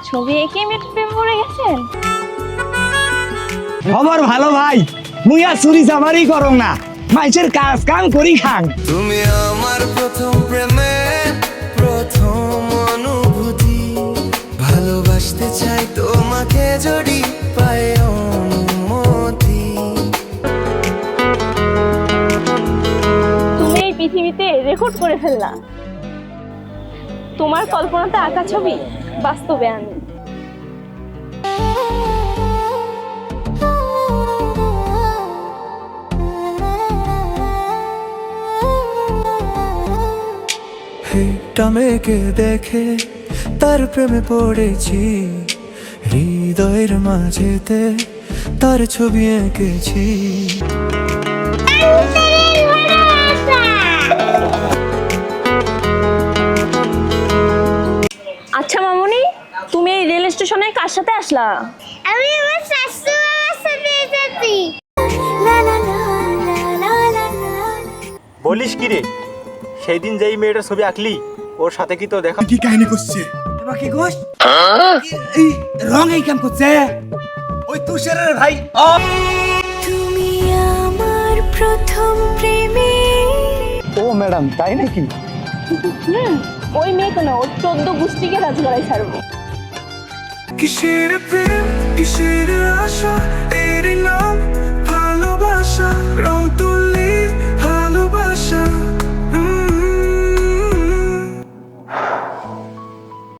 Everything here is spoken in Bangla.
ছবি এঁকে মেয়ের প্রেমে পড়ে গেছেন? খবর ভালো ভাই, মুই আর চুরি চামারি করং না, মাইসের কাজ কাম করি খাং। তুমি আমার প্রথম প্রেমে প্রথম অনুভূতি, ভালোবাসতে চাই তোমাকে জড়ি পায় অনুমতি। তুমি এই পৃথিবীতে রেকর্ড করে ফেললা। তোমার কল্পনাতে আঁকা ছবি বাস্তবে আমি। একটা মেয়েকে দেখে তার প্রেমে পড়েছি, হৃদয়ের মাঝেতে তার ছবি এঁকেছি। আচ্ছা মামুনি, তুমি এই রেল স্টেশনে কার সাথে আসলা? আমি আমার শাশুড়ির সাথে এসেছি। বলিস কি রে, সেই দিন যেই মেয়েটার ছবি আঁকলি ওর সাথে কি তো দেখা? কি কাহিনী করছে এবার? কি গোস এই রং এই কাম করছে ওই তুষারের ভাই। তুমি আমার প্রথম প্রেমী। ও ম্যাডাম, তাই নাকি? ওই মেয়ে কেন, ওর 14 গোষ্ঠীকে রাজগড়ায় ছাড়বো। কিসের প্রেম কিসের আশা, এর নাম